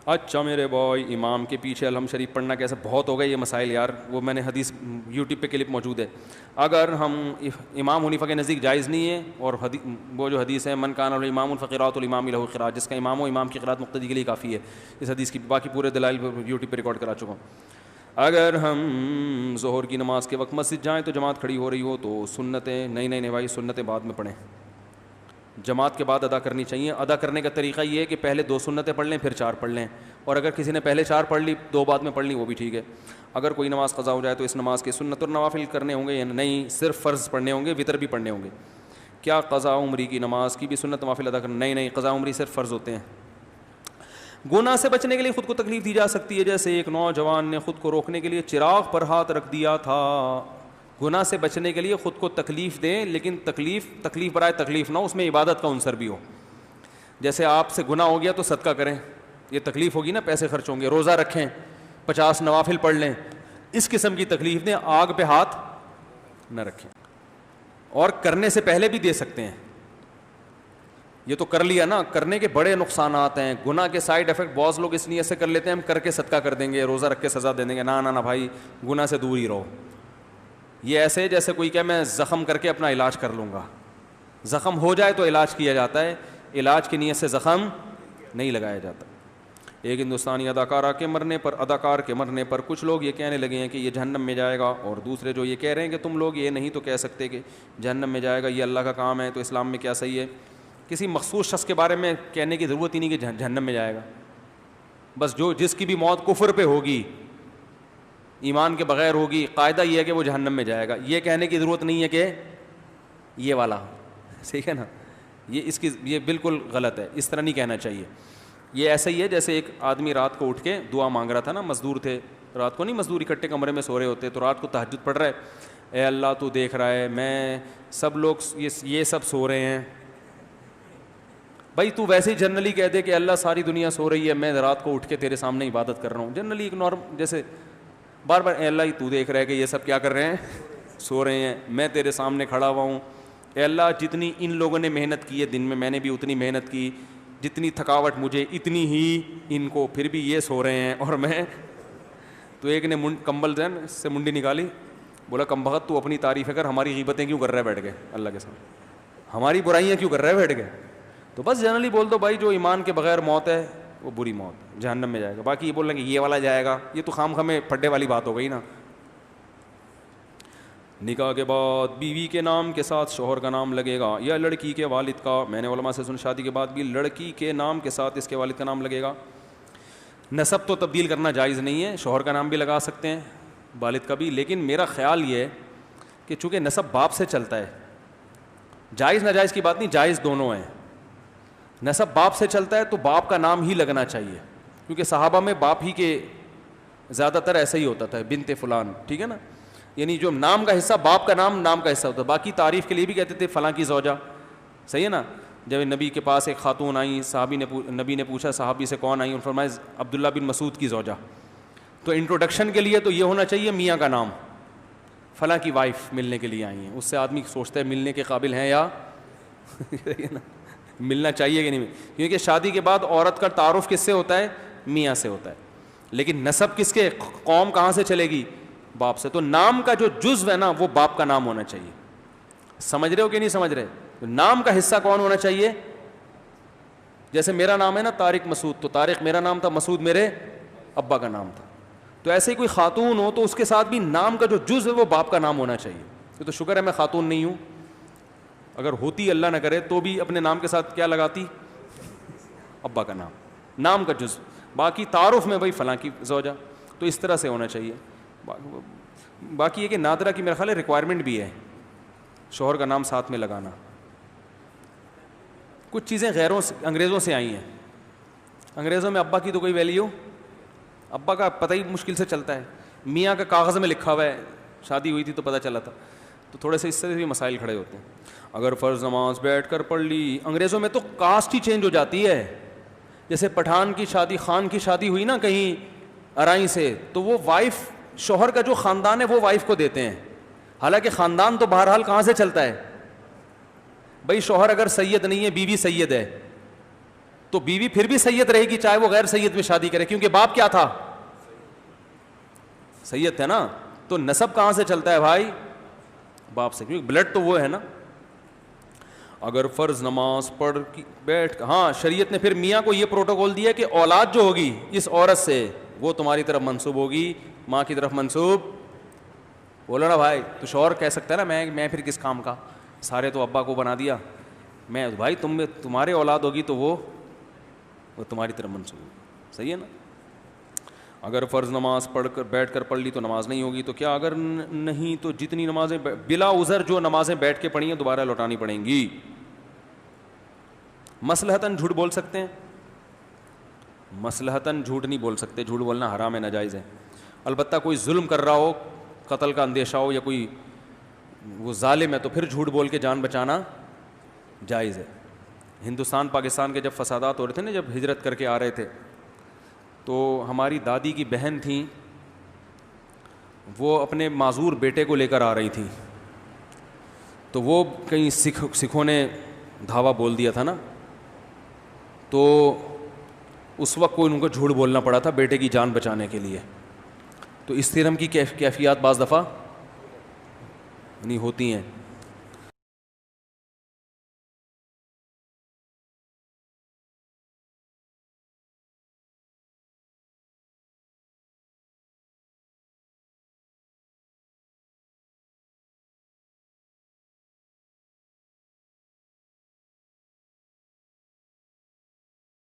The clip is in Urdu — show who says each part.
Speaker 1: اچھا میرے بھائی، امام کے پیچھے الحمد شریف پڑھنا کیسے؟ بہت ہو گئے یہ مسائل یار، وہ میں نے حدیث یوٹیوب پہ کلپ موجود ہے. اگر ہم امام حنیفہ کے نزدیک جائز نہیں ہے، اور وہ جو حدیث ہے من کان الامام الفقرات الامام له قراءۃ، جس کا امام ہو امام کی قراءت مقتدی کے لیے کافی ہے. اس حدیث کی باقی پورے دلائل یوٹیوب پہ ریکارڈ کرا چکا ہوں. اگر ہم ظہر کی نماز کے وقت مسجد جائیں تو جماعت کھڑی ہو رہی ہو تو سنتیں نہیں بھائی، سنتیں بعد میں پڑھیں، جماعت کے بعد ادا کرنی چاہیے. ادا کرنے کا طریقہ یہ ہے کہ پہلے 2 سنتیں پڑھ لیں پھر 4 پڑھ لیں، اور اگر کسی نے پہلے 4 پڑھ لی 2 بعد میں پڑھ لی وہ بھی ٹھیک ہے. اگر کوئی نماز قضا ہو جائے تو اس نماز کے سنت اور نوافل کرنے ہوں گے یا نہیں؟ صرف فرض پڑھنے ہوں گے، وطر بھی پڑھنے ہوں گے. کیا قضا عمری کی نماز کی بھی سنت نوافل ادا کرنا؟ نہیں، قضا عمری صرف فرض ہوتے ہیں. گناہ سے بچنے کے لیے خود کو تکلیف دی جا سکتی ہے، جیسے ایک نوجوان نے خود کو روکنے کے لیے چراغ پر ہاتھ رکھ دیا تھا. گناہ سے بچنے کے لیے خود کو تکلیف دیں، لیکن تکلیف برائے تکلیف نہ ہو، اس میں عبادت کا عنصر بھی ہو. جیسے آپ سے گناہ ہو گیا تو صدقہ کریں، یہ تکلیف ہوگی نا، پیسے خرچ ہوں گے. روزہ رکھیں، 50 نوافل پڑھ لیں، اس قسم کی تکلیف دیں، آگ پہ ہاتھ نہ رکھیں. اور کرنے سے پہلے بھی دے سکتے ہیں. یہ تو کر لیا نا، کرنے کے بڑے نقصانات ہیں. گناہ کے سائیڈ افیکٹ بہت لوگ اس نیت سے کر لیتے ہیں ہم کر کے صدقہ کر دیں گے، روزہ رکھ کے سزا دے دیں گے. نہ بھائی، گناہ سے دور ہی رہو. یہ ایسے جیسے کوئی کہ میں زخم کر کے اپنا علاج کر لوں گا. زخم ہو جائے تو علاج کیا جاتا ہے، علاج کی نیت سے زخم نہیں لگایا جاتا. ایک ہندوستانی اداکار کے مرنے پر کچھ لوگ یہ کہنے لگے ہیں کہ یہ جہنم میں جائے گا، اور دوسرے جو یہ کہہ رہے ہیں کہ تم لوگ یہ نہیں تو کہہ سکتے کہ جہنم میں جائے گا، یہ اللہ کا کام ہے، تو اسلام میں کیا صحیح ہے؟ کسی مخصوص شخص کے بارے میں کہنے کی ضرورت ہی نہیں کہ جہنم میں جائے گا. بس جس کی بھی موت کفر پہ ہوگی، ایمان کے بغیر ہوگی، قاعدہ یہ ہے کہ وہ جہنم میں جائے گا. یہ کہنے کی ضرورت نہیں ہے کہ یہ والا، ٹھیک ہے نا. یہ بالکل غلط ہے، اس طرح نہیں کہنا چاہیے. یہ ایسا ہی ہے جیسے ایک آدمی رات کو اٹھ کے دعا مانگ رہا تھا نا، مزدور تھے، رات کو نہیں، مزدور اکٹھے کمرے میں سو رہے ہوتے، تو رات کو تہجد پڑھ رہا ہے، اے اللہ تو دیکھ رہا ہے، میں سب لوگ یہ سب سو رہے ہیں. بھائی تو ویسے ہی جنرلی کہہ دے کہ اللہ ساری دنیا سو رہی ہے، میں رات کو اٹھ کے تیرے سامنے عبادت کر رہا ہوں. جنرلی ایک نارم جیسے بار بار اے اللہ ہی تو دیکھ رہا ہے کہ یہ سب کیا کر رہے ہیں، سو رہے ہیں، میں تیرے سامنے کھڑا ہوا ہوں. اے اللہ جتنی ان لوگوں نے محنت کی ہے دن میں نے بھی اتنی محنت کی، جتنی تھکاوٹ مجھے اتنی ہی ان کو، پھر بھی یہ سو رہے ہیں اور میں. تو ایک نے کمبل سے منڈی نکالی، بولا کم بخت تو اپنی تعریفیں کر، ہماری غیبتیں کیوں کر رہا ہے بیٹھ کے اللہ کے سامنے، ہماری برائیاں کیوں کر رہا ہے بیٹھ کے. تو بس جنرلی بول دو بھائی جو ایمان کے بغیر موت ہے وہ بری موت ہے، جہنم میں جائے گا. باقی یہ بول رہے ہیں کہ یہ والا جائے گا، یہ تو خام خامے پھڈے والی بات ہو گئی نا. نکاح کے بعد بیوی کے نام کے ساتھ شوہر کا نام لگے گا یا لڑکی کے والد کا؟ میں نے علماء سے سن شادی کے بعد بھی لڑکی کے نام کے ساتھ اس کے والد کا نام لگے گا. نسب تو تبدیل کرنا جائز نہیں ہے، شوہر کا نام بھی لگا سکتے ہیں، والد کا بھی. لیکن میرا خیال یہ ہے کہ چونکہ نسب باپ سے چلتا ہے، جائز ناجائز کی بات نہیں، جائز دونوں ہیں. نسب باپ سے چلتا ہے تو باپ کا نام ہی لگنا چاہیے، کیونکہ صحابہ میں باپ ہی کے زیادہ تر ایسا ہی ہوتا تھا، بنت فلان، ٹھیک ہے نا. یعنی جو نام کا حصہ باپ کا نام کا حصہ ہوتا ہے. باقی تعریف کے لیے بھی کہتے تھے فلاں کی زوجہ، صحیح ہے نا. جب نبی کے پاس ایک خاتون آئی، نبی نے پوچھا صحابی سے کون آئی، انہوں نے فرمایا عبداللہ بن مسعود کی زوجہ. تو انٹروڈکشن کے لیے تو یہ ہونا چاہیے میاں کا نام، فلاں کی وائف ملنے کے لیے آئی ہیں. اس سے آدمی سوچتا ہے ملنے کے قابل ہیں یا ملنا چاہیے کہ نہیں، کیونکہ شادی کے بعد عورت کا تعارف کس سے ہوتا ہے؟ میاں سے ہوتا ہے. لیکن نسب کس کے، قوم کہاں سے چلے گی؟ باپ سے. تو نام کا جو جزو ہے نا وہ باپ کا نام ہونا چاہیے. سمجھ رہے ہو کہ نہیں سمجھ رہے؟ نام کا حصہ کون ہونا چاہیے؟ جیسے میرا نام ہے نا طارق مسعود، تو طارق میرا نام تھا، مسعود میرے ابا کا نام تھا. تو ایسے ہی کوئی خاتون ہو تو اس کے ساتھ بھی نام کا جو جزو ہے وہ باپ کا نام ہونا چاہیے. یہ تو شکر ہے میں خاتون نہیں ہوں، اگر ہوتی اللہ نہ کرے تو بھی اپنے نام کے ساتھ کیا لگاتی؟ ابا کا نام کا جزو. باقی تعارف میں بھائی فلاں کی زوجہ، تو اس طرح سے ہونا چاہیے. باقی یہ کہ نادرہ کی میرا خیال ہے ریکوائرمنٹ بھی ہے شوہر کا نام ساتھ میں لگانا. کچھ چیزیں انگریزوں سے آئی ہیں. انگریزوں میں ابا کی تو کوئی ویلیو، ابا کا پتہ ہی مشکل سے چلتا ہے. میاں کا کاغذ میں لکھا ہوا ہے، شادی ہوئی تھی تو پتہ چلا تھا. تو تھوڑے سے اس طرح بھی مسائل کھڑے ہوتے ہیں. اگر فرض نماز بیٹھ کر پڑھ لی، انگریزوں میں تو کاسٹ ہی چینج ہو جاتی ہے. جیسے پٹھان کی شادی، خان کی شادی ہوئی نا کہیں ارائی سے، تو وہ وائف، شوہر کا جو خاندان ہے وہ وائف کو دیتے ہیں. حالانکہ خاندان تو بہرحال کہاں سے چلتا ہے؟ بھائی شوہر اگر سید نہیں ہے، بیوی سید ہے، تو بیوی پھر بھی سید رہے گی چاہے وہ غیر سید میں شادی کرے, کیونکہ باپ کیا تھا, سید تھے نا. تو نسب کہاں سے چلتا ہے بھائی, باپ سے, کیونکہ بلڈ تو وہ ہے نا. اگر فرض نماز پڑھ بیٹھ, ہاں شریعت نے پھر میاں کو یہ پروٹوکول دیا کہ اولاد جو ہوگی اس عورت سے وہ تمہاری طرف منسوب ہوگی, ماں کی طرف منسوب. بولو نا بھائی, تو شوہر کہہ سکتا ہے نا میں پھر کس کام کا, سارے تو ابا کو بنا دیا, میں بھائی تمہارے اولاد ہوگی تو وہ تمہاری طرف منسوب ہوگی. صحیح ہے نا. اگر فرض نماز پڑھ کر بیٹھ کر پڑھ لی تو نماز نہیں ہوگی, تو کیا اگر نہیں تو جتنی نمازیں بلا عذر جو نمازیں بیٹھ کے پڑھی ہیں دوبارہ لوٹانی پڑیں گی. مصلحتاً جھوٹ بول سکتے ہیں, مصلحتاً جھوٹ نہیں بول سکتے, جھوٹ بولنا حرام ہے, ناجائز ہے. البتہ کوئی ظلم کر رہا ہو, قتل کا اندیشہ ہو, یا کوئی وہ ظالم ہے, تو پھر جھوٹ بول کے جان بچانا جائز ہے. ہندوستان پاکستان کے جب فسادات ہو رہے تھے نا, جب ہجرت کر کے آ رہے تھے, تو ہماری دادی کی بہن تھیں, وہ اپنے معذور بیٹے کو لے کر آ رہی تھیں. تو وہ کہیں سکھوں نے دھاوا بول دیا تھا نا, تو اس وقت کوئی ان کو جھوٹ بولنا پڑا تھا بیٹے کی جان بچانے کے لیے. تو اس طرح کی کیفیات بعض دفعہ نہیں ہوتی ہیں.